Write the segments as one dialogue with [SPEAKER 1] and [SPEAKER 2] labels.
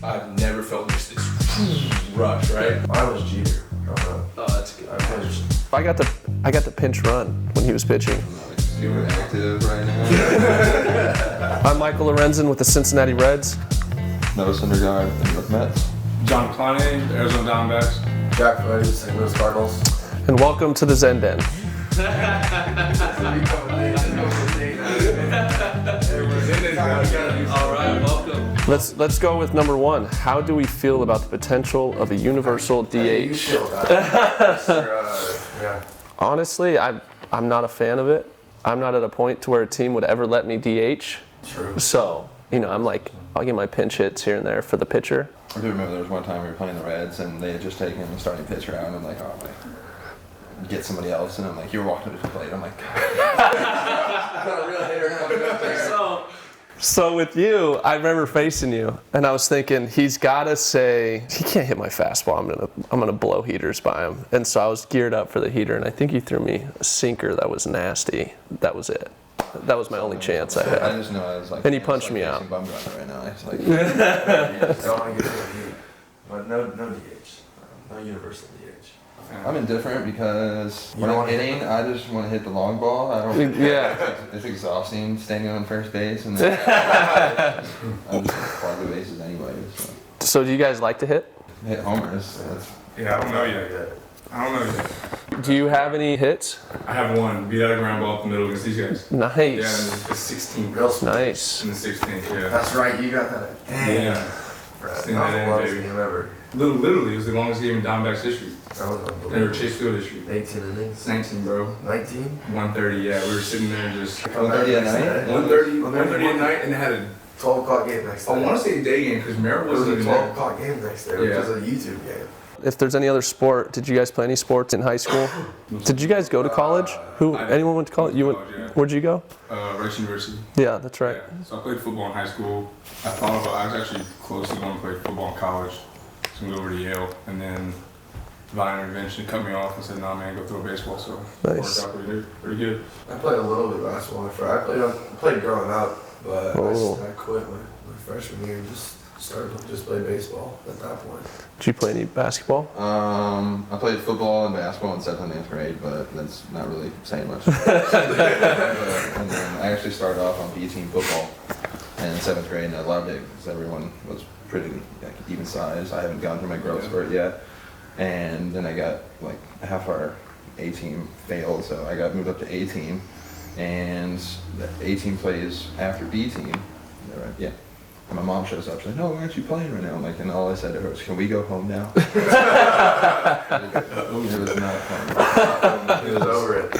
[SPEAKER 1] I've never felt just this rush, right?
[SPEAKER 2] I was Jeter.
[SPEAKER 1] Oh, that's good.
[SPEAKER 2] I
[SPEAKER 3] I got the pinch run when he was pitching.
[SPEAKER 4] Super active right now.
[SPEAKER 3] I'm Michael Lorenzen with the Cincinnati Reds.
[SPEAKER 4] Noah Syndergaard with Mets.
[SPEAKER 5] Jon Duplantier, Arizona Diamondbacks.
[SPEAKER 2] Jack Flaherty, St. Louis Cardinals.
[SPEAKER 3] And welcome to the Zen Den.
[SPEAKER 1] All right, welcome.
[SPEAKER 3] Let's go with number one. How do we feel about the potential of a universal DH? Honestly, I'm not a fan of it. I'm not at a point to where a team would ever let me DH.
[SPEAKER 2] True.
[SPEAKER 3] So, I'm like, I'll get my pinch hits here and there for the pitcher.
[SPEAKER 4] I do remember there was one time we were playing the Reds and they had just taken the starting pitcher out and I'm like, oh, like, get somebody else. And I'm like, you were walking to the plate. I'm like, got a real hitter coming up there.
[SPEAKER 3] So with you, I remember facing you, and I was thinking he's got to say he can't hit my fastball. I'm gonna blow heaters by him, and so I was geared up for the heater, and I think he threw me a sinker that was nasty. That was it. That was my only chance I had.
[SPEAKER 4] I just know I was like,
[SPEAKER 3] and he punched me out.
[SPEAKER 4] Bum right now. It's like,
[SPEAKER 2] Don't want to get to the but no DH, no universal DH.
[SPEAKER 4] I'm indifferent because when I'm hitting, I just want to hit the long ball. I don't.
[SPEAKER 3] Yeah.
[SPEAKER 4] It's exhausting standing on first base and I'm just clog the bases anyway.
[SPEAKER 3] So do you guys like to hit?
[SPEAKER 4] Hit homers.
[SPEAKER 5] Yeah, I don't know yet.
[SPEAKER 3] Do you have any hits?
[SPEAKER 5] I have one. Beat out a ground ball up the middle against these guys.
[SPEAKER 3] Nice.
[SPEAKER 5] Yeah, in the 16th.
[SPEAKER 2] Real smooth.
[SPEAKER 3] Nice.
[SPEAKER 5] In the 16th, yeah.
[SPEAKER 2] That's right, you got that. Dang.
[SPEAKER 5] Yeah.
[SPEAKER 2] That
[SPEAKER 5] Seen
[SPEAKER 2] was
[SPEAKER 5] that
[SPEAKER 2] the
[SPEAKER 5] in,
[SPEAKER 2] longest
[SPEAKER 5] baby.
[SPEAKER 2] game ever.
[SPEAKER 5] Literally, it was the longest game in Diamondbacks history.
[SPEAKER 2] That was
[SPEAKER 5] Never
[SPEAKER 2] unbelievable.
[SPEAKER 5] Chase Field history.
[SPEAKER 2] 18 innings.
[SPEAKER 5] 19, bro.
[SPEAKER 2] 19?
[SPEAKER 5] 1:30, yeah. We were sitting there just
[SPEAKER 4] 1:30 at night?
[SPEAKER 5] 1:30 at night, and they had a
[SPEAKER 2] 12 o'clock game next day.
[SPEAKER 5] I want to say a day game because Merritt
[SPEAKER 2] It was
[SPEAKER 5] wasn't
[SPEAKER 2] a
[SPEAKER 5] even
[SPEAKER 2] 12
[SPEAKER 5] there.
[SPEAKER 2] o'clock game next day, which
[SPEAKER 5] Yeah.
[SPEAKER 2] was a YouTube game.
[SPEAKER 3] If there's any other sport, did you guys play any sports in high school? Did you guys go to college? Anyone went to college? You went?
[SPEAKER 5] College, yeah.
[SPEAKER 3] Where'd you go?
[SPEAKER 5] Rice University.
[SPEAKER 3] Yeah, that's right.
[SPEAKER 5] Yeah. So I played football in high school. I was actually close to going to play football in college. So I moved over to Yale, and then Viner eventually cut me off and said, "Nah, man, go throw baseball." So it
[SPEAKER 3] Nice.
[SPEAKER 5] worked out pretty good.
[SPEAKER 2] I played a little bit of basketball. I played growing up, but I quit my freshman year and just started to just play baseball at that point.
[SPEAKER 3] Did you play any basketball?
[SPEAKER 4] I played football and basketball in 7th and 8th grade, but that's not really saying much. And then I actually started off on B team football in 7th grade, and I loved it because everyone was pretty even size. I haven't gone through my growth spurt yet, and then I got like half our A team failed, so I got moved up to A team, and the A team plays after B team. Yeah. And my mom shows up, she's like, "No, why aren't you playing right now?" I'm like, and all I said to her was, "Can we go home now?" It was not fun.
[SPEAKER 2] It was over it.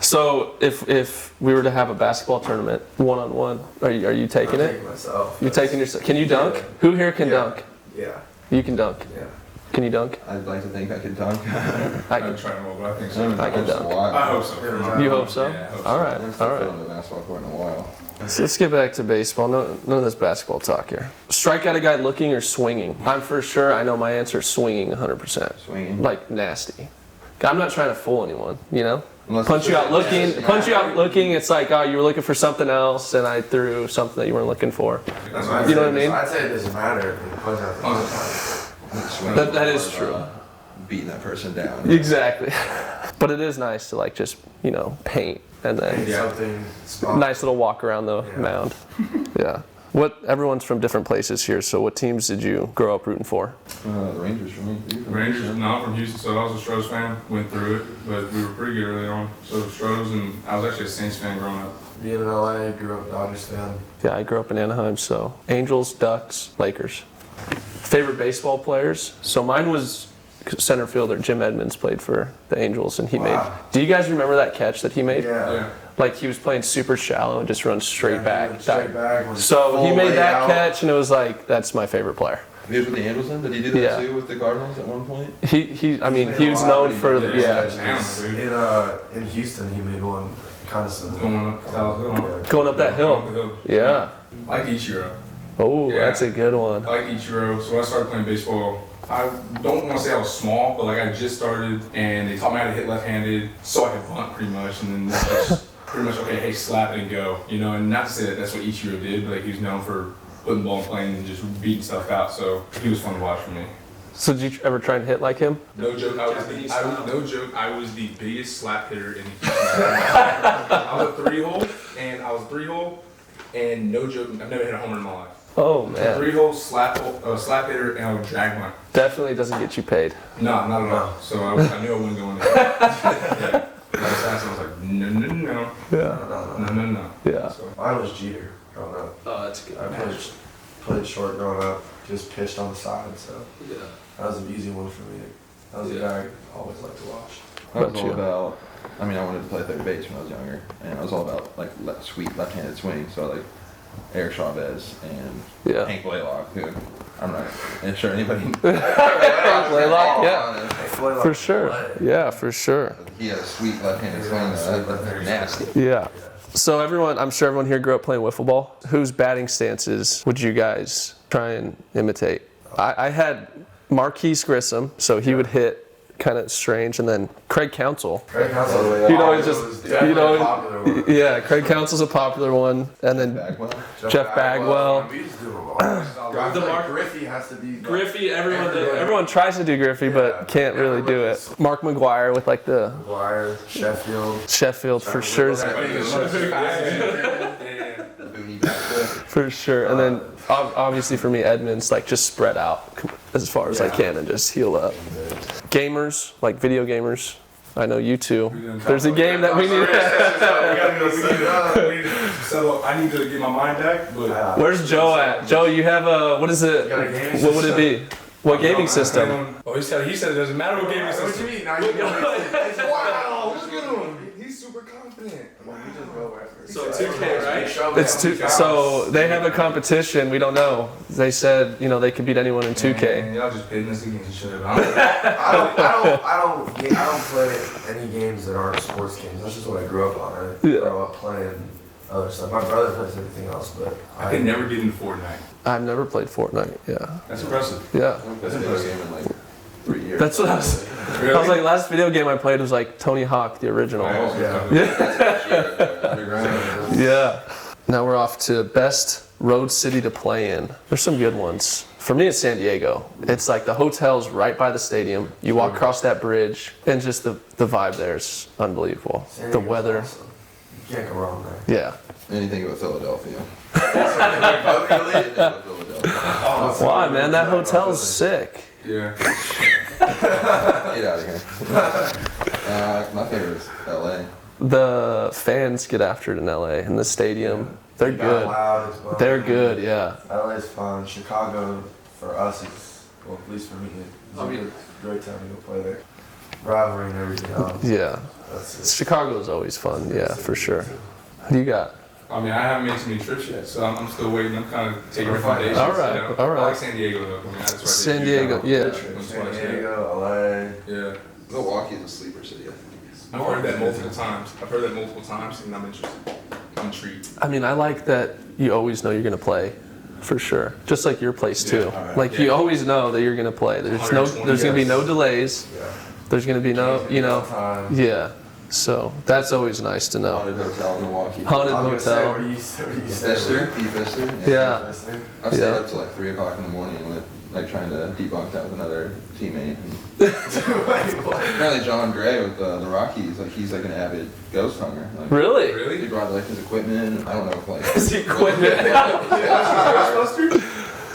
[SPEAKER 3] So if we were to have a basketball tournament, one-on-one, are you taking it?
[SPEAKER 2] Myself.
[SPEAKER 3] You're taking yourself. Can you dunk?
[SPEAKER 2] Yeah.
[SPEAKER 3] Who here can
[SPEAKER 2] Yeah.
[SPEAKER 3] dunk?
[SPEAKER 2] Yeah.
[SPEAKER 3] You can dunk.
[SPEAKER 2] Yeah.
[SPEAKER 3] Can you dunk?
[SPEAKER 4] I'd like to think I could dunk.
[SPEAKER 3] I
[SPEAKER 5] I'd
[SPEAKER 3] can.
[SPEAKER 5] try to roll, but I think so.
[SPEAKER 3] I can dunk.
[SPEAKER 5] I hope so.
[SPEAKER 3] You hope so?
[SPEAKER 5] Yeah, I hope so.
[SPEAKER 3] All
[SPEAKER 4] I
[SPEAKER 3] right.
[SPEAKER 4] haven't
[SPEAKER 3] All
[SPEAKER 4] stepped foot
[SPEAKER 3] right.
[SPEAKER 4] on the basketball court in a while.
[SPEAKER 3] So let's get back to baseball. None of this basketball talk here. Strike out a guy looking or swinging? I'm for sure. I know my answer is swinging 100%.
[SPEAKER 4] Swinging.
[SPEAKER 3] Like nasty. I'm not trying to fool anyone,
[SPEAKER 4] Unless
[SPEAKER 3] Punch
[SPEAKER 4] it's
[SPEAKER 3] you out looking.
[SPEAKER 4] just-
[SPEAKER 3] Punch you out looking. It's like, oh, you were looking for something else, and I threw something that you weren't looking for.
[SPEAKER 5] That's what
[SPEAKER 3] You know what I mean?
[SPEAKER 2] I'd say it doesn't matter if you punch out the punch.
[SPEAKER 4] Swinging
[SPEAKER 3] That is
[SPEAKER 4] or,
[SPEAKER 3] true.
[SPEAKER 4] Beating that person down.
[SPEAKER 3] Exactly. But it is nice to like just paint and then
[SPEAKER 2] Something small.
[SPEAKER 3] nice little walk around the
[SPEAKER 2] Yeah.
[SPEAKER 3] mound. Yeah. Everyone's from different places here. So what teams did you grow up rooting for?
[SPEAKER 4] The Rangers for me.
[SPEAKER 5] Rangers, no, I'm from Houston, so I was a Stros fan. Went through it, but we were pretty good early on. So Stros, and I was actually a Saints fan growing up.
[SPEAKER 2] Being in LA, grew up Dodgers fan.
[SPEAKER 3] Yeah, I grew up in Anaheim, so Angels, Ducks, Lakers. Favorite baseball players? So mine was center fielder Jim Edmonds played for the Angels, and he made. Do you guys remember that catch that he made?
[SPEAKER 2] Yeah.
[SPEAKER 3] Like he was playing super shallow and just run straight back.
[SPEAKER 2] Straight back.
[SPEAKER 3] So he
[SPEAKER 2] full
[SPEAKER 3] made that
[SPEAKER 2] layout.
[SPEAKER 3] catch, and it was like, that's my favorite player.
[SPEAKER 4] He was with the Angels then? Did he do that
[SPEAKER 3] Yeah.
[SPEAKER 4] too with the Cardinals at one point?
[SPEAKER 3] He was known for the,
[SPEAKER 2] In Houston, he made one kind of similar.
[SPEAKER 5] Going up South Hill.
[SPEAKER 3] going up that hill. Yeah.
[SPEAKER 5] I like Ichiro.
[SPEAKER 3] Oh,
[SPEAKER 5] Yeah.
[SPEAKER 3] that's a good one.
[SPEAKER 5] I like Ichiro. So when I started playing baseball, I don't want to say I was small, but like I just started, and they taught me how to hit left-handed, so I could bunt pretty much, and then that's just pretty much, okay, hey, slap it and go, and not to say that that's what Ichiro did, but like he was known for putting the ball in play and just beating stuff out. So he was fun to watch for me.
[SPEAKER 3] So did you ever try and hit like him?
[SPEAKER 5] No joke, I was the biggest slap hitter in the I was a 3-hole, and no joke, I've never hit a homer in my life.
[SPEAKER 3] Oh man.
[SPEAKER 5] 3-hole, slap hitter, and I would drag one.
[SPEAKER 3] Definitely doesn't get you paid.
[SPEAKER 5] No, not at all. So I knew I wouldn't go in there. Yeah. I was like, no.
[SPEAKER 3] Yeah.
[SPEAKER 5] No.
[SPEAKER 3] Yeah.
[SPEAKER 5] So,
[SPEAKER 2] I was Jeter growing up.
[SPEAKER 1] Oh, that's good.
[SPEAKER 2] I played short growing up, just pitched on the side, so
[SPEAKER 1] Yeah.
[SPEAKER 2] that was an easy one for me. That was a guy I always liked to watch.
[SPEAKER 4] I was
[SPEAKER 3] About
[SPEAKER 4] all
[SPEAKER 3] you?
[SPEAKER 4] about. I mean, I wanted to play third base when I was younger, and I was all about like sweet left-handed swing. So like Eric Chavez and
[SPEAKER 3] Yeah.
[SPEAKER 4] Hank Blaylock, who I'm not sure anybody.
[SPEAKER 3] Blaylock, yeah.
[SPEAKER 2] Blaylock
[SPEAKER 3] For sure.
[SPEAKER 2] play.
[SPEAKER 3] Yeah, for sure.
[SPEAKER 4] He had a sweet left-handed swing. That's nasty.
[SPEAKER 3] Yeah. So I'm sure everyone here grew up playing wiffle ball. Whose batting stances would you guys try and imitate? I had Marquise Grissom, so he would hit kind of strange, and then Craig Counsell.
[SPEAKER 2] Craig Counsell.
[SPEAKER 3] He'd always just, yeah, Craig Counsell's a popular one, and then
[SPEAKER 4] Bagwell.
[SPEAKER 3] Jeff Bagwell.
[SPEAKER 2] We just do them all.
[SPEAKER 1] The Mark-
[SPEAKER 2] Griffey has to be.
[SPEAKER 1] Griffey,
[SPEAKER 3] Everyone tries to do Griffey, but can't really do it. Mark McGuire with like the
[SPEAKER 2] McGuire, Sheffield.
[SPEAKER 3] for sure, for sure. And then obviously for me, Edmonds, like just spread out as far as I can and just heal up. Gamers, like video gamers. I know you two. There's a game that we need.
[SPEAKER 5] So I need to get my mind back, but
[SPEAKER 3] Where's Joe at? Joe, you have a, what is it? What would it be? What gaming system?
[SPEAKER 5] Oh, he said it doesn't matter what gaming
[SPEAKER 2] What
[SPEAKER 5] system.
[SPEAKER 2] you mean? Now you wow, look at him. He's super confident. We just go wherever.
[SPEAKER 1] So 2K, right?
[SPEAKER 3] It's two, so they have a competition. We don't know. They said, they could beat anyone in 2K.
[SPEAKER 5] Man, y'all just pitting us against each other.
[SPEAKER 2] I don't play any games that aren't sports games. That's just what I grew up on. I grew up playing other stuff. My brother plays everything else, but
[SPEAKER 5] I could never get into Fortnite.
[SPEAKER 3] I've never played Fortnite. Yeah.
[SPEAKER 5] That's impressive.
[SPEAKER 3] Yeah.
[SPEAKER 4] That's a video game in like 3 years.
[SPEAKER 3] That's what I was.
[SPEAKER 5] Really?
[SPEAKER 3] I was like, last video game I played was like Tony Hawk, the original.
[SPEAKER 2] Underground.
[SPEAKER 3] Yeah. Now we're off to best road city to play in. There's some good ones. For me, it's San Diego. It's like the hotel's right by the stadium. You walk across that bridge, and just the vibe there is unbelievable. The weather.
[SPEAKER 2] Awesome. You can't go wrong there.
[SPEAKER 3] Yeah.
[SPEAKER 4] Anything about Philadelphia.
[SPEAKER 3] Why, man? That hotel's sick.
[SPEAKER 5] Yeah.
[SPEAKER 4] Get out of here. My favorite is LA.
[SPEAKER 3] The fans get after it in LA, in the stadium. They're
[SPEAKER 2] It got
[SPEAKER 3] good.
[SPEAKER 2] loud as well.
[SPEAKER 3] They're good, yeah.
[SPEAKER 2] LA's fun. Chicago, for us, is, well, at least for me, it's a great time to go play there. Rivalry and everything else.
[SPEAKER 3] Yeah.
[SPEAKER 2] That's it.
[SPEAKER 3] Chicago's always fun, yeah, for sure. Who you got?
[SPEAKER 5] I mean, I haven't made too many trips yet, so I'm still waiting. I'm kind of taking recommendations.
[SPEAKER 3] All right,
[SPEAKER 5] you know?
[SPEAKER 3] all right.
[SPEAKER 5] I like San Diego though. I mean, that's right.
[SPEAKER 3] San Diego, yeah.
[SPEAKER 2] San Diego, LA.
[SPEAKER 5] Yeah.
[SPEAKER 4] Milwaukee is a sleeper city, I think.
[SPEAKER 5] I've heard that multiple times, and I'm interested. I'm intrigued.
[SPEAKER 3] I mean, I like that you always know you're going to play, for sure. Just like your place, too.
[SPEAKER 5] Yeah,
[SPEAKER 3] Like, you always know that you're going to play. There's going to be no delays.
[SPEAKER 2] Yeah.
[SPEAKER 3] There's going to be no,
[SPEAKER 2] Time.
[SPEAKER 3] yeah. So that's always nice to know.
[SPEAKER 4] Haunted hotel in Milwaukee.
[SPEAKER 3] Haunted
[SPEAKER 2] I was gonna say,
[SPEAKER 3] hotel.
[SPEAKER 2] where you
[SPEAKER 4] Fister? Pete Fister?
[SPEAKER 3] Yeah.
[SPEAKER 4] I stayed
[SPEAKER 3] Yeah.
[SPEAKER 4] up till like 3 o'clock in the morning with like trying to debunk that with another teammate. And apparently John Gray with the Rockies, like he's like an avid ghost hunter. Like,
[SPEAKER 3] Really?
[SPEAKER 4] he brought like his equipment. I don't know if like
[SPEAKER 3] His equipment.
[SPEAKER 5] Ghostbusters?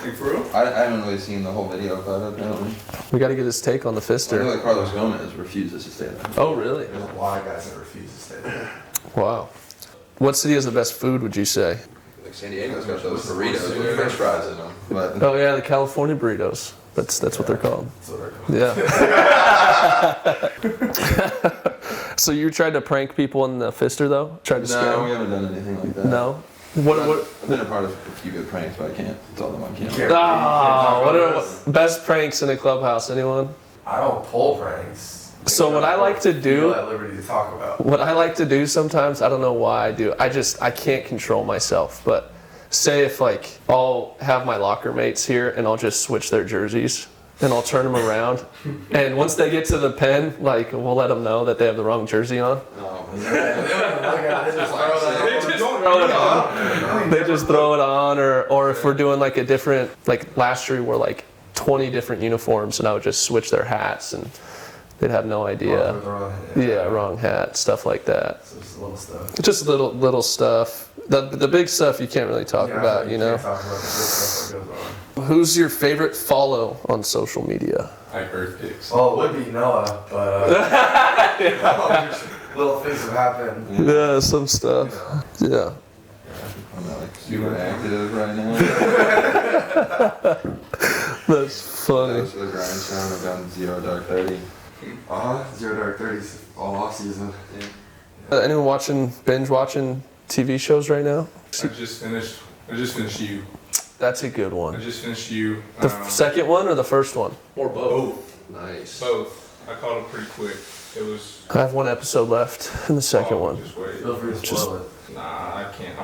[SPEAKER 5] Like for real?
[SPEAKER 4] I haven't really seen the whole video of it apparently.
[SPEAKER 3] We got to get his take on the
[SPEAKER 4] I know
[SPEAKER 3] Fister.
[SPEAKER 4] that Carlos Gomez refuses to stay there.
[SPEAKER 3] Oh, really?
[SPEAKER 2] There's a lot of guys that refuse to stay there.
[SPEAKER 3] Wow. What city has the best food, would you say?
[SPEAKER 4] Like San Diego's got those burritos with French fries in them. But
[SPEAKER 3] Oh, yeah, the California burritos. That's what they're called.
[SPEAKER 2] That's what they're called.
[SPEAKER 3] Yeah. So you tried to prank people in the Fister, though? Tried to scare
[SPEAKER 4] no,
[SPEAKER 3] them?
[SPEAKER 4] we haven't done anything like that.
[SPEAKER 3] No? What?
[SPEAKER 4] I've been a part of a few good pranks, but I can't tell them I can't.
[SPEAKER 3] What are best pranks in a clubhouse? Anyone?
[SPEAKER 2] I don't pull pranks.
[SPEAKER 3] So what I like to do-
[SPEAKER 2] Feel at liberty to talk about.
[SPEAKER 3] What I like to do sometimes, I don't know why I do. I can't control myself. But say if like I'll have my locker mates here and I'll just switch their jerseys and I'll turn them around. And once they get to the pen, like we'll let them know that they have the wrong jersey on.
[SPEAKER 4] No.
[SPEAKER 2] They just
[SPEAKER 3] Throw it on. They just throw it on, or if we're doing like a different, like last year we wore like 20 different uniforms, and I would just switch their hats, and they'd have no idea. Wrong hat, stuff like that.
[SPEAKER 2] So just little stuff.
[SPEAKER 3] Just little stuff. The big stuff you can't really talk about, you know.
[SPEAKER 2] Can't talk about the big stuff that goes on.
[SPEAKER 3] Who's your favorite follow on social media?
[SPEAKER 5] Like Earth Pics.
[SPEAKER 2] Well, it would be Noah, but little things have happened.
[SPEAKER 3] Yeah, some stuff. Yeah.
[SPEAKER 4] I'm not like super active right now.
[SPEAKER 3] That's funny.
[SPEAKER 4] Most of the grindstone, I've gotten 0 dark 30.
[SPEAKER 2] 0 dark 30s all off season.
[SPEAKER 3] Anyone binge watching TV shows right now?
[SPEAKER 5] I just finished You.
[SPEAKER 3] That's a good
[SPEAKER 5] I
[SPEAKER 3] one.
[SPEAKER 5] just finished You.
[SPEAKER 3] The second one or the first one?
[SPEAKER 5] Or both.
[SPEAKER 3] Nice.
[SPEAKER 5] Both. I caught it pretty quick. It was.
[SPEAKER 3] I have one episode left in the second one.
[SPEAKER 5] Just wait.
[SPEAKER 2] Feel free to spoil it.
[SPEAKER 5] Nah, I can't.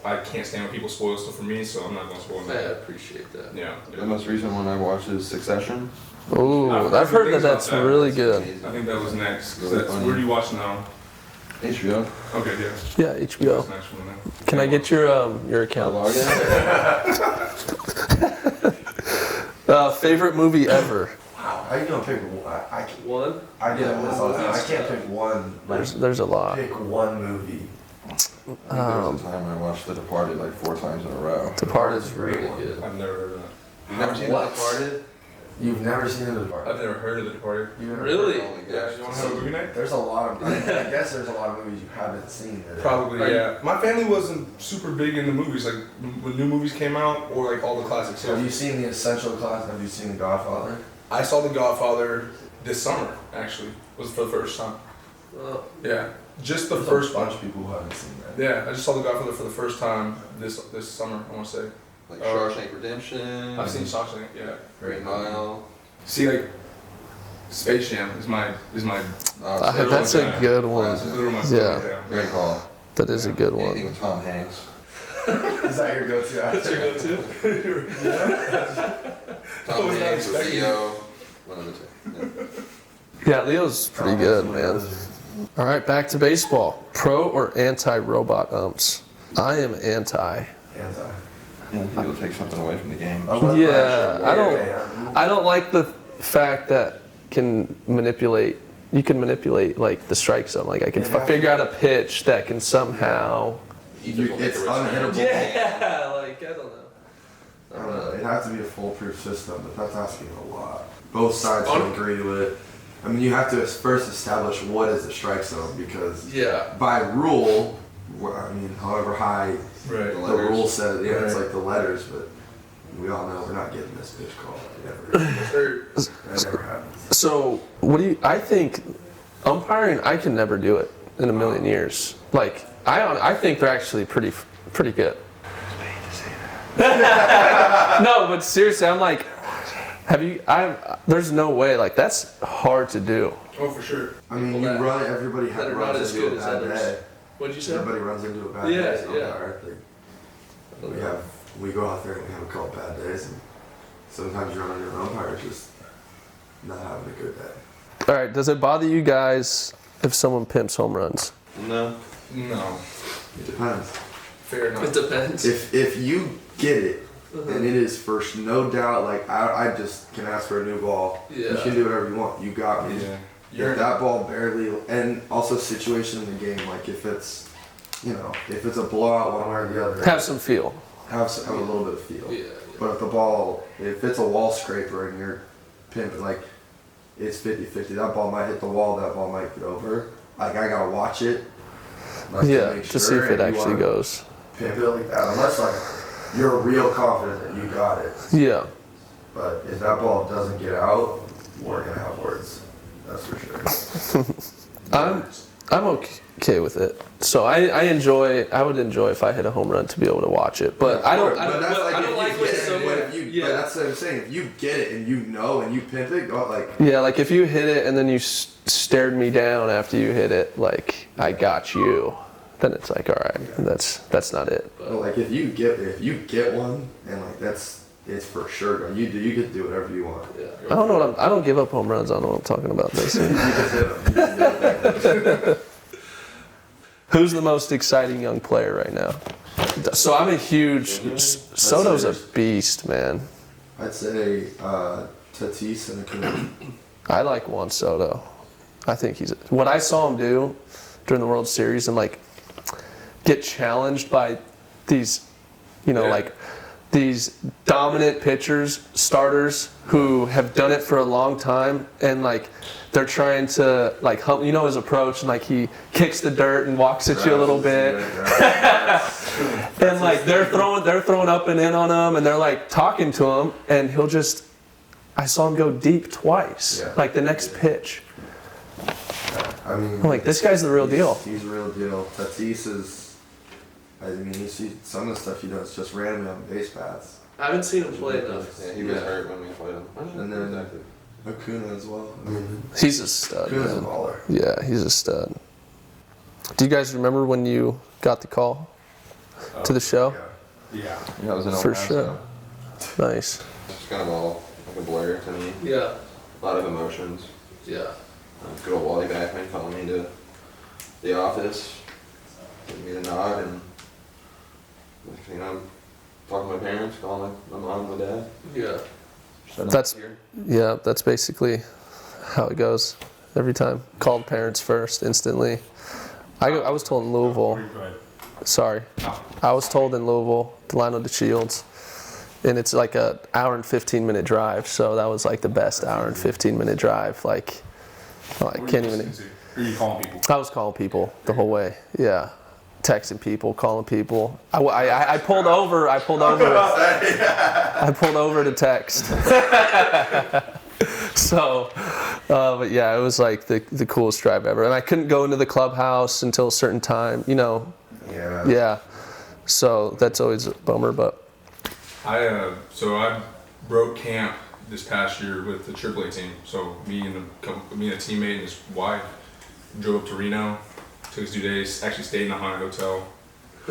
[SPEAKER 5] I can't stand when people spoil stuff for me, so I'm not gonna spoil it.
[SPEAKER 3] appreciate that.
[SPEAKER 5] Yeah.
[SPEAKER 4] The most recent one I watched is Succession.
[SPEAKER 3] Ooh, I've heard that that's really good.
[SPEAKER 5] I think that was next. 'Cause
[SPEAKER 4] Really
[SPEAKER 5] that's,
[SPEAKER 4] funny.
[SPEAKER 5] where do you watch now?
[SPEAKER 4] HBO.
[SPEAKER 5] Okay, yeah.
[SPEAKER 3] Yeah, HBO.
[SPEAKER 5] That's next one then.
[SPEAKER 3] Can I get your
[SPEAKER 4] I'll
[SPEAKER 3] account?
[SPEAKER 4] log in.
[SPEAKER 3] Favorite movie ever?
[SPEAKER 2] Wow, how you gonna pick one?
[SPEAKER 3] One.
[SPEAKER 2] I get this all the time. I can't pick one. Like,
[SPEAKER 3] There's a lot.
[SPEAKER 2] pick one movie.
[SPEAKER 4] I think there was a time I watched The Departed like 4 times in a row.
[SPEAKER 3] Departed's really good.
[SPEAKER 5] I've never heard of that.
[SPEAKER 4] You've never seen
[SPEAKER 2] What?
[SPEAKER 4] The Departed?
[SPEAKER 2] You've never seen The Departed?
[SPEAKER 5] I've never heard of The Departed.
[SPEAKER 2] You've never
[SPEAKER 3] Really?
[SPEAKER 4] Oh my
[SPEAKER 5] Yeah,
[SPEAKER 4] gosh.
[SPEAKER 5] you want to have a movie night?
[SPEAKER 2] There's a lot of. I guess there's a lot of movies you haven't seen.
[SPEAKER 5] Probably,
[SPEAKER 3] Are you-
[SPEAKER 5] yeah. My family wasn't super big into movies, like when new movies came out, or like all the classics.
[SPEAKER 2] Have you seen The Essential Class? Have you seen The Godfather?
[SPEAKER 5] I saw The Godfather this summer, actually. Was for the first time. Yeah, just the
[SPEAKER 2] There's
[SPEAKER 5] first
[SPEAKER 2] a bunch
[SPEAKER 5] one.
[SPEAKER 2] of people who haven't seen that.
[SPEAKER 5] Yeah, I just saw The Godfather for the first time this summer, I want to say.
[SPEAKER 4] Like Shawshank Redemption.
[SPEAKER 5] I've seen Shawshank, yeah.
[SPEAKER 4] Green Mile.
[SPEAKER 5] See, like, Space Jam is my
[SPEAKER 3] That's a good one.
[SPEAKER 5] literally my
[SPEAKER 3] Yeah.
[SPEAKER 5] favorite,
[SPEAKER 4] Great call.
[SPEAKER 3] That is a good
[SPEAKER 4] Anything
[SPEAKER 3] one.
[SPEAKER 4] with Tom Hanks.
[SPEAKER 2] Is that your go-to actor?
[SPEAKER 5] go-to?
[SPEAKER 4] Tom
[SPEAKER 5] was not
[SPEAKER 4] Hanks or
[SPEAKER 5] expecting
[SPEAKER 4] Theo. One of the two. Yeah.
[SPEAKER 3] Yeah, Leo's pretty good, man. All right, back to baseball. Pro or anti-robot umps? I am anti.
[SPEAKER 2] Anti.
[SPEAKER 4] Yeah, people take something away from the game.
[SPEAKER 3] Yeah, I don't like the fact that you can manipulate like the strike zone. Like I can figure out a pitch that can somehow.
[SPEAKER 2] It's unhittable.
[SPEAKER 3] Yeah, like I don't know.
[SPEAKER 2] I don't know. It'd have to be a foolproof system, but that's asking a lot. Both sides would agree to it. I mean, you have to first establish what is the strike zone because by rule, I mean, however high
[SPEAKER 5] Right.
[SPEAKER 2] the rule said, it's like the letters, but we all know we're not getting this pitch call. That never happens.
[SPEAKER 3] So I think umpiring, I can never do it in a million years. Like I think they're actually pretty good. No, but seriously, I'm like, there's no way, like that's hard to do.
[SPEAKER 5] Oh, for sure.
[SPEAKER 2] I mean, you run it, everybody
[SPEAKER 3] that are
[SPEAKER 2] runs
[SPEAKER 3] not as
[SPEAKER 2] into
[SPEAKER 3] good
[SPEAKER 2] a
[SPEAKER 3] as
[SPEAKER 2] bad
[SPEAKER 3] others.
[SPEAKER 2] day.
[SPEAKER 3] What'd you say?
[SPEAKER 2] Everybody runs into a bad
[SPEAKER 3] Yeah,
[SPEAKER 2] day. So
[SPEAKER 3] yeah.
[SPEAKER 2] We go out there and we have a couple bad days, and sometimes you're on your umpire just not having a good day.
[SPEAKER 3] All right, does it bother you guys if someone pimps home runs?
[SPEAKER 4] No.
[SPEAKER 5] No.
[SPEAKER 2] It depends.
[SPEAKER 5] Fair enough.
[SPEAKER 3] depends.
[SPEAKER 2] If you get it, and it is for no doubt, like I just can ask for a new ball. You
[SPEAKER 3] Yeah.
[SPEAKER 2] can do whatever you want. You got me.
[SPEAKER 5] Yeah.
[SPEAKER 2] If that ball barely, and also situation in the game, like if it's a blowout one way or the other,
[SPEAKER 3] Have some feel.
[SPEAKER 2] have a little bit of feel.
[SPEAKER 3] Yeah.
[SPEAKER 2] But if it's a wall scraper and you're pimping, like it's 50-50. That ball might hit the wall. That ball might get over. Like I gotta watch it. Like,
[SPEAKER 3] To see if it actually goes.
[SPEAKER 2] Pimp it like that, unless like you're real confident that you got it.
[SPEAKER 3] Yeah.
[SPEAKER 2] But if that ball doesn't get out, we're gonna have words. That's for sure.
[SPEAKER 3] I'm okay with it. So I would enjoy if I hit a home run to be able to watch it. But I don't like when someone.
[SPEAKER 2] But that's what I'm saying. If you get it and you know and you pimp it, go like.
[SPEAKER 3] Yeah, like if you hit it and then you stared me down after you hit it, like I got you, then it's like all right, that's not it.
[SPEAKER 2] But like if you get one and like it's for sure. You get to do whatever you want.
[SPEAKER 3] Yeah. I don't give up home runs. I don't know what I'm talking about. This.
[SPEAKER 2] You just hit them.
[SPEAKER 3] Who's the most exciting young player right now? So I'm a huge Soto's a beast, man.
[SPEAKER 2] I'd say Tatis and Acuna.
[SPEAKER 3] I like Juan Soto. I think what I saw him do during the World Series and like get challenged by these, like these dominant pitchers, starters who have done it for a long time, and like they're trying to like hump, his approach, and like he kicks the dirt and walks at you a little bit, and like they're throwing up and in on him, and they're like talking to him, and I saw him go deep twice, like the next pitch.
[SPEAKER 2] I mean,
[SPEAKER 3] I'm like, this guy's the real deal.
[SPEAKER 2] He's the real deal. Tatis is, you see some of the stuff he does just randomly on base paths.
[SPEAKER 3] I haven't seen him play enough.
[SPEAKER 4] Yeah, he was hurt when we played him.
[SPEAKER 2] And then Acuna as well.
[SPEAKER 3] He's a stud.
[SPEAKER 2] Acuna's
[SPEAKER 3] Man.
[SPEAKER 2] a baller.
[SPEAKER 3] Yeah, he's a stud. Do you guys remember when you got the call to the show?
[SPEAKER 5] Yeah.
[SPEAKER 4] Yeah, it was an
[SPEAKER 3] For sure. Nice.
[SPEAKER 4] It's kind of all like a blur to me.
[SPEAKER 3] Yeah.
[SPEAKER 4] A lot of emotions.
[SPEAKER 3] Yeah.
[SPEAKER 4] Good old Wally Backman calling me to the office, giving me the nod, and talking to my parents, calling my mom and my dad.
[SPEAKER 3] Yeah. That's basically how it goes every time. Call the parents first, instantly. I was told in Louisville. Sorry, I was told in Louisville, Delano de Shields, and it's like a hour and 15-minute drive. So that was like the best hour and 15-minute drive. Like. Oh, I can't even.
[SPEAKER 5] Are you calling people?
[SPEAKER 3] I was calling people the whole way. Yeah, texting people, calling people. I pulled over. I pulled over to text. So, but yeah, it was like the coolest drive ever. And I couldn't go into the clubhouse until a certain time.
[SPEAKER 2] Yeah.
[SPEAKER 3] Yeah. So that's always a bummer, but.
[SPEAKER 5] I broke camp this past year with the AAA team. So me and a teammate and his wife drove up to Reno, took us 2 days, actually stayed in a haunted hotel,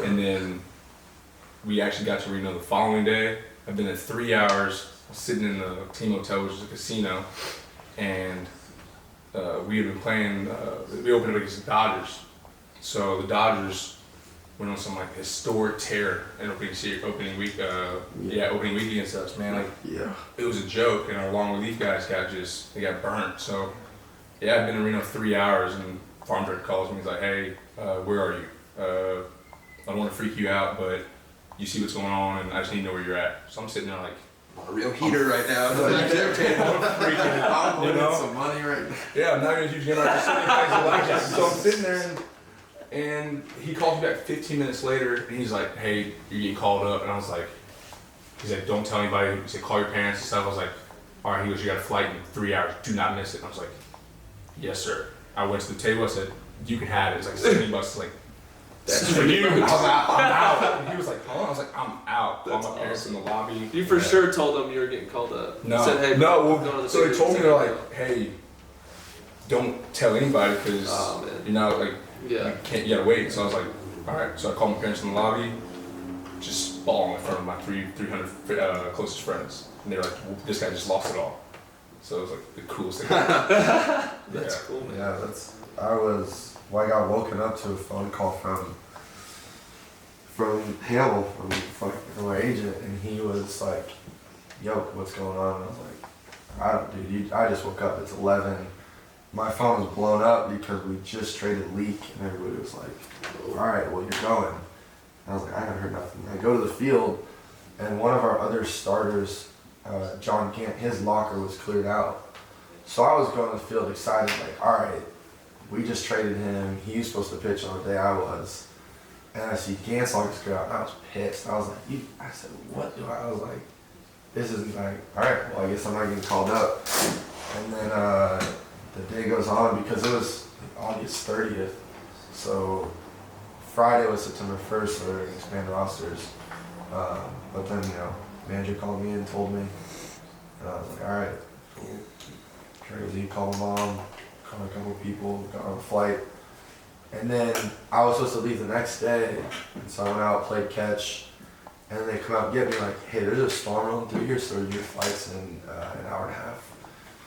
[SPEAKER 5] and then we actually got to Reno the following day. I've been there 3 hours, sitting in the team hotel, which is a casino, and we had been playing, we opened up against the Dodgers. So the Dodgers went on some like historic tear in opening week against us, man. It was a joke, and our long relief guys got burnt. So yeah, I've been in Reno 3 hours, and farm director calls me. He's like, "Hey, where are you? I don't want to freak you out, but you see what's going on, and I just need to know where you're at." So I'm sitting there like on a real heater right now. I'm freaking out.
[SPEAKER 2] I'm winning some money right now.
[SPEAKER 5] Yeah, I'm not even a huge gamer. I'm just sitting there, so I'm sitting there. And he called me back 15 minutes later, and he's like, "Hey, you're getting called up." And I was like, he's like, "Don't tell anybody." He said, "Call your parents and stuff." I was like, "All right." He goes, "You got a flight in 3 hours. Do not miss it." And I was like, "Yes, sir." I went to the table. I said, "You can have it." It's like $70. Like, that's for you. I was like, "I'm out." And he was like, "Huh?" I was like, "I'm out." Called my parents in the lobby.
[SPEAKER 3] You for sure told them you were getting called up.
[SPEAKER 5] No.
[SPEAKER 3] Said, "Hey,
[SPEAKER 5] so they told me, they're like, "Hey, don't tell anybody because you're not like."
[SPEAKER 3] Yeah.
[SPEAKER 5] You gotta wait. So I was like, all right. So I called my parents in the lobby, just bawling in front of my 300 closest friends. And they were like, well, this guy just lost it all. So it was like the coolest thing.
[SPEAKER 3] That's cool, man.
[SPEAKER 2] Yeah, I got woken up to a phone call from Hamill, from our agent, and he was like, "Yo, what's going on?" And I was like, I just woke up. It's 11. My phone was blown up because we just traded Leak, and everybody was like, "All right, well, you're going." And I was like, "I haven't heard nothing." I go to the field, and one of our other starters, John Gant, his locker was cleared out. So I was going to the field excited, like, all right, we just traded him. He was supposed to pitch on the day I was. And I see Gant's locker's cleared out, and I was pissed. I was like, I said, what do I was like, this isn't like, all right, well, I guess I'm not getting called up. And then the day goes on because it was August 30th. So Friday was September 1st, so they're going to expand rosters. But then, manager called me and told me, and I was like, all right, cool. Crazy, called my mom, called a couple of people, got on a flight. And then I was supposed to leave the next day, and so I went out, played catch, and then they come out and get me like, hey, there's a storm rolling through here, so your flight's in an hour and a half.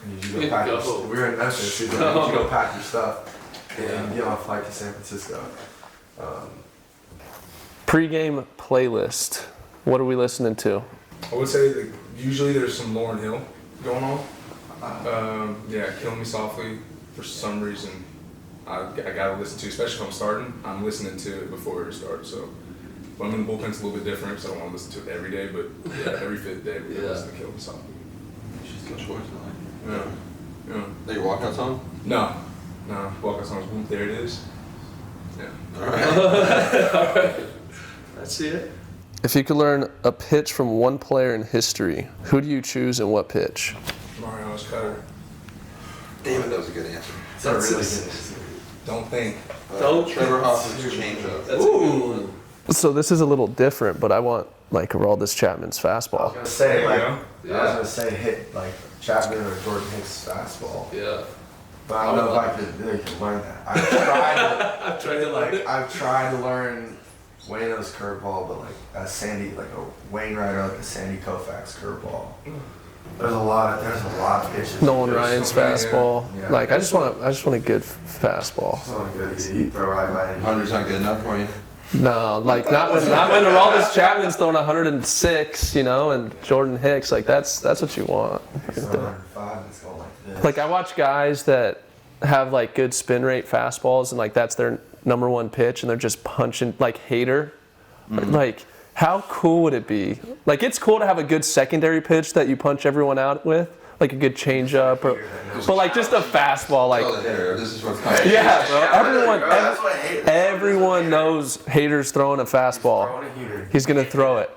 [SPEAKER 2] And you should go pack your stuff. We were in Memphis, so you should go pack your stuff and get on a flight to San Francisco.
[SPEAKER 3] Pregame playlist. What are we listening to?
[SPEAKER 5] I would say that usually there's some Lauryn Hill going on. Kill Me Softly, for some reason, I gotta listen to, especially if I'm starting, I'm listening to it before it starts. So when I'm in the bullpen, it's a little bit different, so I don't want to listen to it every day, but every fifth day, we listen to Kill Me Softly.
[SPEAKER 4] She's got choice,
[SPEAKER 5] Yeah.
[SPEAKER 4] That your walkout song?
[SPEAKER 5] No. Walkout song is There It Is. Yeah.
[SPEAKER 4] Alright.
[SPEAKER 1] I see it.
[SPEAKER 3] If you could learn a pitch from one player in history, who do you choose and what pitch?
[SPEAKER 5] Mario's Cutter.
[SPEAKER 4] Damn it, that was a good answer.
[SPEAKER 2] That's really good.
[SPEAKER 5] Don't think.
[SPEAKER 4] Trevor Hoffman's changeup.
[SPEAKER 1] That's a good one.
[SPEAKER 3] So this is a little different, but I want like Aroldis Chapman's fastball.
[SPEAKER 2] I was gonna say
[SPEAKER 5] There you
[SPEAKER 2] like
[SPEAKER 5] go.
[SPEAKER 2] I was gonna say hit like Chapman or Jordan Hicks fastball.
[SPEAKER 1] Yeah.
[SPEAKER 2] But I don't know if I could learn that. I've tried to learn Wayno's curveball, but like a Wainwright or like a Sandy Koufax curveball. There's a lot of pitches.
[SPEAKER 3] Nolan Ryan's fastball.
[SPEAKER 2] Yeah.
[SPEAKER 3] Like I just want a good fastball.
[SPEAKER 2] It's not good. You throw right by it.
[SPEAKER 4] 100's not good enough for you?
[SPEAKER 3] No, like not when Aroldis Chapman's throwing 106, and Jordan Hicks, like that's what you want.
[SPEAKER 2] It's 105. It's going like this.
[SPEAKER 3] Like I watch guys that have like good spin rate fastballs and like that's their number one pitch and they're just punching like Hader. Like how cool would it be? Like it's cool to have a good secondary pitch that you punch everyone out with, like a good changeup but like just a fastball like
[SPEAKER 4] This is what's coming.
[SPEAKER 3] yeah, bro. Everyone knows Hader's throwing a fastball. He's gonna throw it.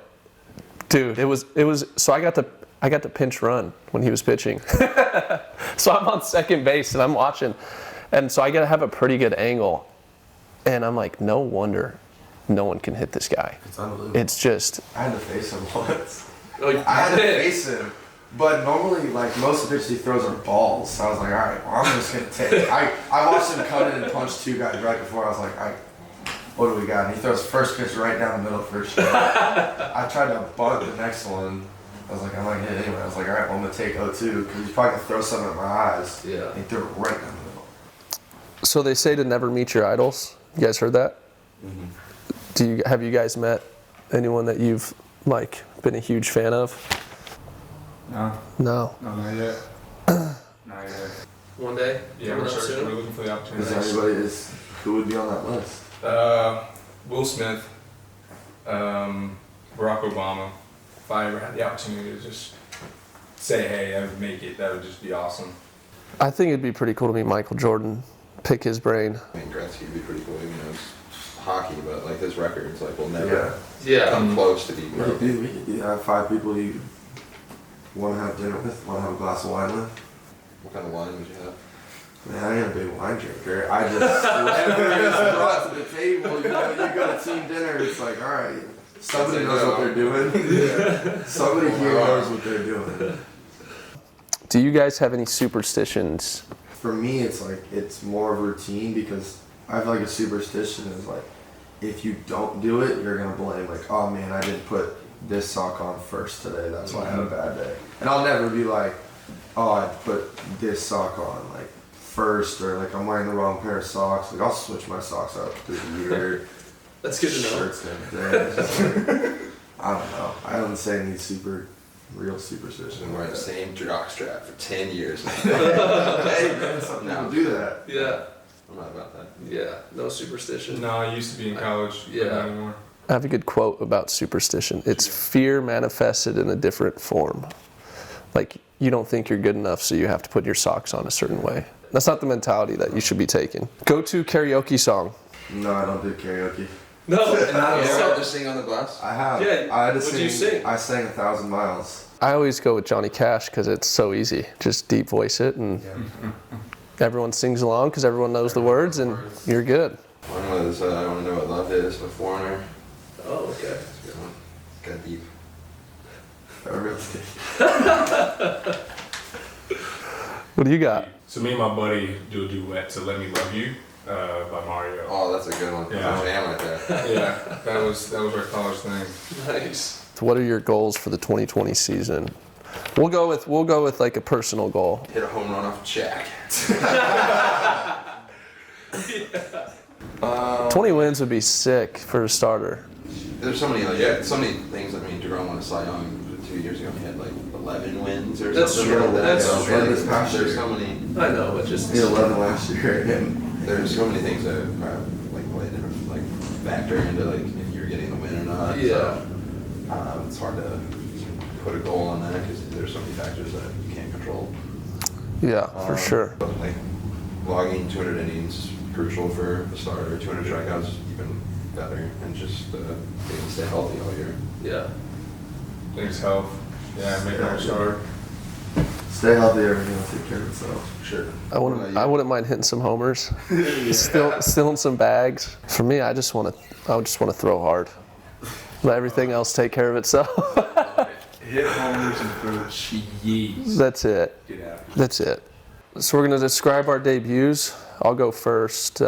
[SPEAKER 3] Dude, it was so I got to pinch run when he was pitching. So I'm on second base and I'm watching. And so I got to have a pretty good angle. And I'm like, no wonder no one can hit this guy.
[SPEAKER 2] It's unbelievable.
[SPEAKER 3] It's just.
[SPEAKER 2] I had to face him once.
[SPEAKER 1] Oh,
[SPEAKER 2] I had to face him. But normally, like, most of the pitches he throws are balls. So I was like, all right, well, I'm just going to take it. I watched him come in and punch two guys right before. I was like, what do we got? And he throws first pitch right down the middle for sure. I tried to bunt the next one. I was like, I'm not going to hit anyway. I was like, all right, well, I'm going to take 0-2 because he's probably going to throw something in my eyes.
[SPEAKER 1] Yeah.
[SPEAKER 2] And he threw it right down the middle.
[SPEAKER 3] So they say to never meet your idols. You guys heard that? Mm-hmm. Have you guys met anyone that you've, like, been a huge fan of?
[SPEAKER 5] No.
[SPEAKER 3] No.
[SPEAKER 5] No, not yet. Not yet.
[SPEAKER 1] One day?
[SPEAKER 5] Yeah,
[SPEAKER 1] Coming
[SPEAKER 5] we're
[SPEAKER 1] up
[SPEAKER 5] searching.
[SPEAKER 1] soon?
[SPEAKER 5] We're looking for the opportunity.
[SPEAKER 2] Who would be on that list?
[SPEAKER 5] Will Smith, Barack Obama. If I ever had the opportunity to just say, hey, I would make it, that would just be awesome.
[SPEAKER 3] I think it'd be pretty cool to meet Michael Jordan, pick his brain.
[SPEAKER 4] I mean, Gretzky would be pretty cool, it's hockey, but like his records, like will never
[SPEAKER 1] Yeah.
[SPEAKER 4] come close to being
[SPEAKER 2] We
[SPEAKER 4] broke.
[SPEAKER 2] could have 5 people you want to have dinner with, want to have a glass of wine with.
[SPEAKER 4] What kind of wine would you have?
[SPEAKER 2] Man, I ain't a big wine drinker. I just, whatever is brought to the table, you go to team dinner, it's like, all right, somebody knows what they're doing. Somebody here knows what they're doing.
[SPEAKER 3] Do you guys have any superstitions?
[SPEAKER 2] For me, it's like, it's more of routine because I feel like a superstition is like, if you don't do it, you're going to blame like, oh man, I didn't put this sock on first today, that's why I had a bad day. And I'll never be like, oh, I put this sock on like first, or like I'm wearing the wrong pair of socks. Like I'll switch my socks out through the year.
[SPEAKER 1] That's good to know.
[SPEAKER 2] Shirts and everything. It's just like, I don't know. I don't say any real superstition.
[SPEAKER 4] Been wearing the same jockstrap for 10 years.
[SPEAKER 2] Hey man, some people do that.
[SPEAKER 1] Yeah.
[SPEAKER 4] I'm not about that.
[SPEAKER 1] Yeah. No superstition.
[SPEAKER 5] No, I used to be in college, but not anymore.
[SPEAKER 3] I have a good quote about superstition. It's fear manifested in a different form. Like, you don't think you're good enough, so you have to put your socks on a certain way. That's not the mentality that you should be taking. Go-to karaoke song.
[SPEAKER 2] No, I don't do karaoke.
[SPEAKER 1] No.
[SPEAKER 4] Yeah, just sing on the glass?
[SPEAKER 2] I have.
[SPEAKER 1] Yeah,
[SPEAKER 2] I had to
[SPEAKER 1] what'd you sing?
[SPEAKER 2] I sang 1,000 Miles.
[SPEAKER 3] I always go with Johnny Cash because it's so easy. Just deep voice it and everyone sings along because everyone knows the words and you're good.
[SPEAKER 4] One was I Want to Know What Love Is by Foreigner.
[SPEAKER 1] Oh, okay.
[SPEAKER 4] That's a good one. Got deep.
[SPEAKER 3] What do you got?
[SPEAKER 5] So me and my buddy do a duet to Let Me Love You by Mario.
[SPEAKER 4] Oh, that's a good one.
[SPEAKER 5] Yeah.
[SPEAKER 4] That's a jam right there.
[SPEAKER 5] Yeah, that was our college thing.
[SPEAKER 1] Nice.
[SPEAKER 3] So what are your goals for the 2020 season? We'll go with like a personal goal.
[SPEAKER 4] Hit a home run off Jack.
[SPEAKER 3] 20 wins would be sick for a starter.
[SPEAKER 4] there's so many so many things. I mean, Jerome won a Cy Young 2 years ago. He had like 11 wins or
[SPEAKER 1] That's
[SPEAKER 4] something.
[SPEAKER 1] true. That's
[SPEAKER 4] So,
[SPEAKER 1] true.
[SPEAKER 2] This past
[SPEAKER 4] there's
[SPEAKER 2] year.
[SPEAKER 4] so many.
[SPEAKER 1] I know, but just
[SPEAKER 2] He had 11 last year, and
[SPEAKER 4] There's so many things that like play a different like factor into like if you're getting the win or not.
[SPEAKER 1] Yeah.
[SPEAKER 4] So, it's hard to put a goal on that because there's so many factors that you can't control.
[SPEAKER 3] Yeah, for sure.
[SPEAKER 4] But like logging 200 innings crucial for a starter. 200 strikeouts even better, and just being able to stay healthy all year.
[SPEAKER 1] yeah.
[SPEAKER 5] Things health. Yeah, make our start.
[SPEAKER 2] stay healthy, everything will take care of itself.
[SPEAKER 4] Sure.
[SPEAKER 3] I wouldn't mind hitting some homers, stealing some bags. For me, I just want to throw hard. Let everything else take care of itself.
[SPEAKER 5] Hit homers and throw cheese.
[SPEAKER 3] That's it.
[SPEAKER 5] Get out.
[SPEAKER 3] That's it. So we're going to describe our debuts. I'll go first.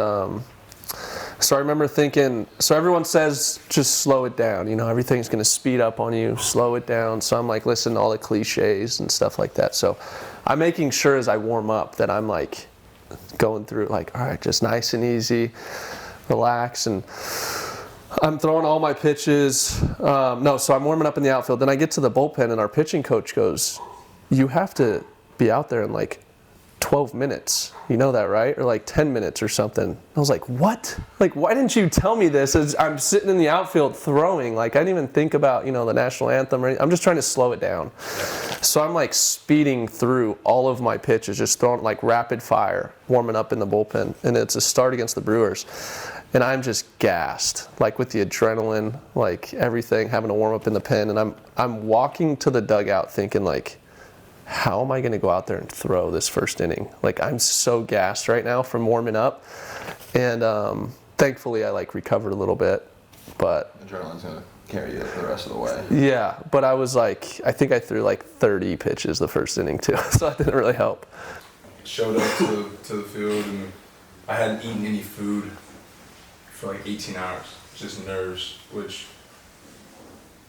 [SPEAKER 3] So I remember thinking, so everyone says just slow it down. You know, everything's going to speed up on you, slow it down. So I'm like listening to all the cliches and stuff like that. So I'm making sure as I warm up that I'm like going through like, all right, just nice and easy, relax. And I'm throwing all my pitches. So I'm warming up in the outfield. Then I get to the bullpen and our pitching coach goes, you have to be out there in like 12 minutes. You know that, right? Or like 10 minutes or something. I was like, what? Like, why didn't you tell me this? As I'm sitting in the outfield throwing. Like, I didn't even think about, the national anthem or anything. I'm just trying to slow it down. So I'm like speeding through all of my pitches, just throwing like rapid fire, warming up in the bullpen. And it's a start against the Brewers. And I'm just gassed, like with the adrenaline, like everything, having to warm up in the pen. And I'm walking to the dugout thinking like, how am I going to go out there and throw this first inning? Like, I'm so gassed right now from warming up. And thankfully I like recovered a little bit, but
[SPEAKER 4] Adrenaline's gonna carry you the rest of the way.
[SPEAKER 3] yeah, but I was like, I think I threw like 30 pitches the first inning too. So that didn't really help.
[SPEAKER 5] Showed up to the field and I hadn't eaten any food for like 18 hours. Just nerves, which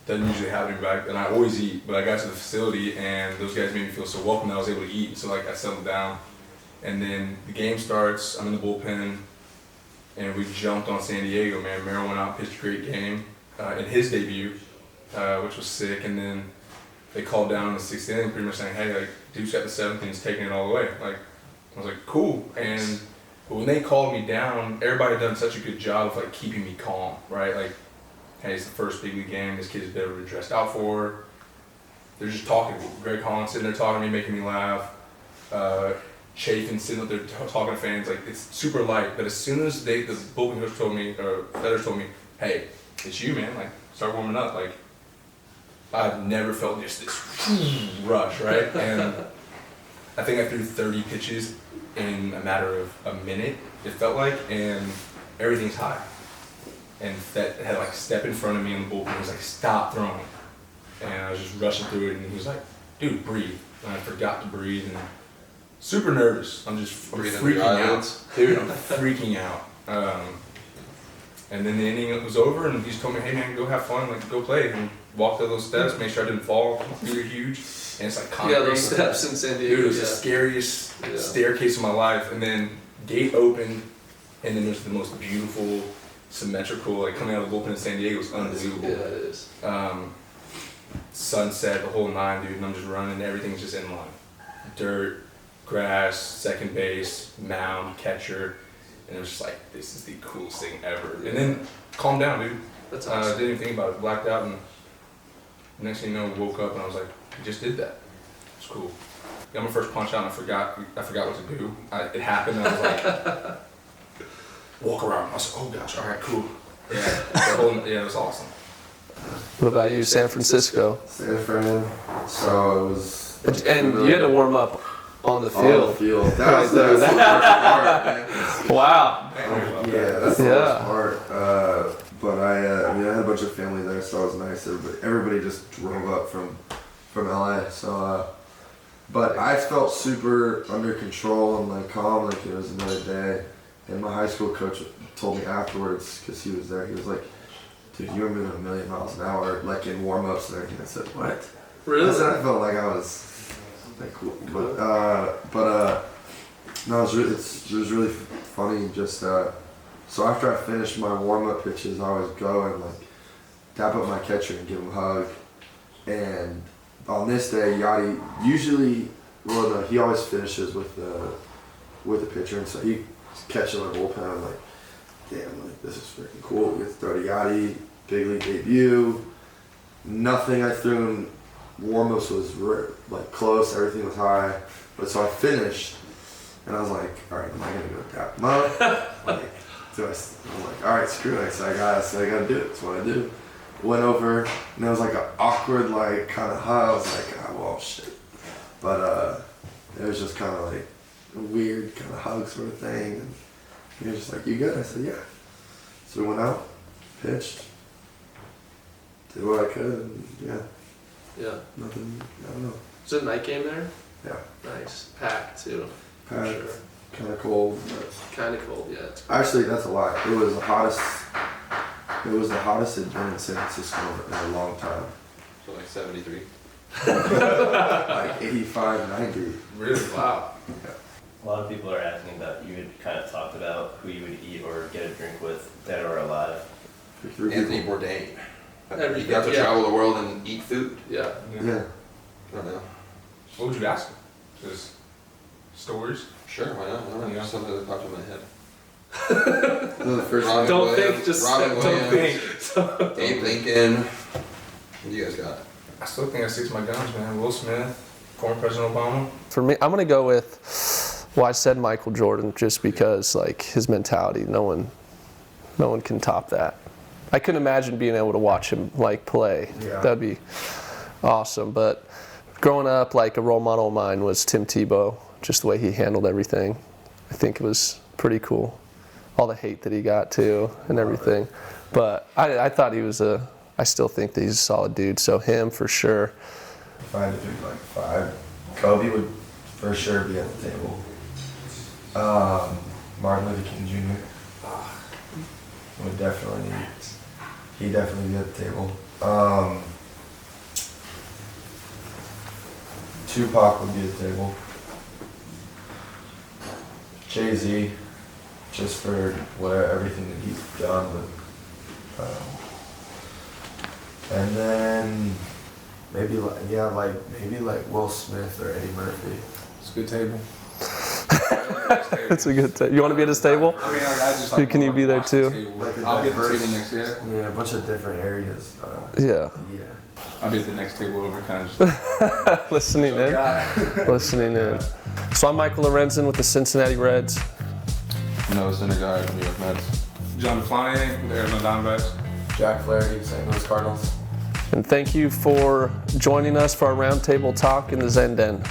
[SPEAKER 5] doesn't usually happen back, and I always eat, but I got to the facility and those guys made me feel so welcome that I was able to eat, so like I settled down. And then the game starts, I'm in the bullpen, and we jumped on San Diego, man. Merrill went out, pitched a great game in his debut, which was sick, and then they called down in the 6th inning pretty much saying, hey, like, Duke's got the 7th and he's taking it all the way. Like, I was like, cool. But when they called me down, everybody had done such a good job of like keeping me calm, right? Like, hey, it's the first big league game. This kid's never been dressed out for. They're just talking. Greg Holland sitting there talking to me, making me laugh. Chafin sitting up there talking to fans. Like, it's super light. But as soon as the bullpen coach told me, or Feathers told me, hey, it's you, man. Like, start warming up. Like, I've never felt just this rush, right? And I think I threw 30 pitches in a matter of a minute, it felt like, and everything's high. And that had like a step in front of me in the bullpen. He was like, stop throwing. And I was just rushing through it, and he was like, dude, breathe. And I forgot to breathe, and super nervous. I'm freaking out. Dude, I'm freaking out. And then the inning was over, and he just told me, hey man, go have fun, like go play. And walked up those steps, make sure I didn't fall. My feet are huge. And it's like concrete.
[SPEAKER 1] Yeah, those steps in San Diego.
[SPEAKER 5] Dude, it was the scariest staircase of my life. And then gate opened, and then there's the most beautiful, symmetrical, like coming out of the bullpen in San Diego was unbelievable.
[SPEAKER 1] Yeah, it is.
[SPEAKER 5] Sunset, the whole 9, dude, and I'm just running, everything's just in line. Dirt, grass, second base, mound, catcher, and it was just like, this is the coolest thing ever. And then calmed down, dude.
[SPEAKER 1] That's awesome.
[SPEAKER 5] Didn't even think about it, blacked out, and next thing you know, woke up and I was like, I just did that. It's cool. Got my first punch out and I forgot what to do. It happened and I was like, walk around. I was like, oh gosh, all right, cool. Yeah, it was awesome.
[SPEAKER 3] What about you, San Francisco?
[SPEAKER 2] San Fran. So it was.
[SPEAKER 3] And you had to warm up on the
[SPEAKER 2] On the
[SPEAKER 3] field.
[SPEAKER 2] field. That was the worst part, man.
[SPEAKER 3] Wow.
[SPEAKER 2] Yeah, that's the worst part. But I had a bunch of family there, so it was nice. Everybody just drove up from LA. So, but I felt super under control and like calm, like it was another day. And my high school coach told me afterwards, because he was there, he was like, dude, you were moving 1,000,000 miles an hour, like in warm-ups and everything. I said, what?
[SPEAKER 1] Really?
[SPEAKER 2] I felt like I was like cool. But no, it was really funny. Just so after I finished my warm-up pitches, I always go and like dap up my catcher and give him a hug. And on this day, Yachty usually, well, no, he always finishes with the pitcher, and so he catches my bullpen. I'm like, damn, like this is freaking cool. We get to throw to Yachty, big league debut. Nothing I threw him warm-ups was like close, everything was high. But so I finished, and I was like, all right, am I gonna go tap him up? Like, I'm like, all right, screw it. So I gotta do it. That's what I do. Went over, and it was like an awkward, like kind of high. I was like, oh, well, shit. But it was just kind of like a weird kind of hug sort of thing. And he was just like, you good? I said, yeah. So we went out, pitched, did what I could, and
[SPEAKER 3] Yeah.
[SPEAKER 2] nothing, I don't know.
[SPEAKER 3] Is it a night game there?
[SPEAKER 2] Yeah.
[SPEAKER 3] Nice. Packed too.
[SPEAKER 2] Packed.
[SPEAKER 3] For sure.
[SPEAKER 2] Kind of cold, but
[SPEAKER 3] Kind of cold, yeah.
[SPEAKER 2] actually that's a lie. It was the hottest it's been in San Francisco in a long time.
[SPEAKER 4] So like 73.
[SPEAKER 2] Like 85, 90.
[SPEAKER 5] Really?
[SPEAKER 3] Wow.
[SPEAKER 6] A lot of people are asking about, you had kind of talked about who you would eat or get a drink with, dead or alive.
[SPEAKER 2] For 3
[SPEAKER 4] Anthony
[SPEAKER 2] people.
[SPEAKER 4] Bourdain.
[SPEAKER 3] Everything,
[SPEAKER 4] He got to
[SPEAKER 3] yeah.
[SPEAKER 4] travel the world and eat food.
[SPEAKER 3] Yeah.
[SPEAKER 2] Yeah.
[SPEAKER 4] I don't know.
[SPEAKER 5] What would you ask him? Just stories?
[SPEAKER 4] Sure, why not? I don't know.
[SPEAKER 5] Yeah.
[SPEAKER 4] Just something that popped in my head.
[SPEAKER 2] The first
[SPEAKER 4] Robin
[SPEAKER 3] Don't
[SPEAKER 4] Williams,
[SPEAKER 3] think, just
[SPEAKER 4] Robin
[SPEAKER 3] don't
[SPEAKER 4] Williams,
[SPEAKER 3] think.
[SPEAKER 4] Abe Lincoln. What do you guys got?
[SPEAKER 5] I still think I stick to my guns, man. Will Smith, former President Obama.
[SPEAKER 3] For me, I'm gonna go with, well, I said Michael Jordan just because like his mentality, no one can top that. I couldn't imagine being able to watch him like play.
[SPEAKER 2] Yeah.
[SPEAKER 3] That'd be awesome. But growing up, like a role model of mine was Tim Tebow, just the way he handled everything. I think it was pretty cool. All the hate that he got too and everything. But I thought he was I still think that he's a solid dude. So him for sure.
[SPEAKER 2] If I had to pick like 5, Kobe would for sure be at the table. Martin Luther King Jr. would definitely be at the table. Tupac would be at the table. Jay-Z, just for whatever everything that he's done, but and then maybe like Will Smith or Eddie Murphy.
[SPEAKER 5] It's a good table.
[SPEAKER 3] It's a good table. You want to be at his table?
[SPEAKER 5] I mean, I just
[SPEAKER 3] Can you be there too?
[SPEAKER 5] I'll be at the table next year.
[SPEAKER 2] Yeah, a bunch of different areas.
[SPEAKER 3] Yeah.
[SPEAKER 2] Yeah.
[SPEAKER 5] I'll be at the next table over, kind of just.
[SPEAKER 3] Listening in. Listening in. So I'm Michael Lorenzen with the Cincinnati Reds.
[SPEAKER 4] Noah Syndergaard, New York Mets.
[SPEAKER 5] Jon Duplantier with the Arizona Diamondbacks.
[SPEAKER 2] Jack Flaherty, St. Louis Cardinals.
[SPEAKER 3] And thank you for joining us for our roundtable talk in the Zen Den.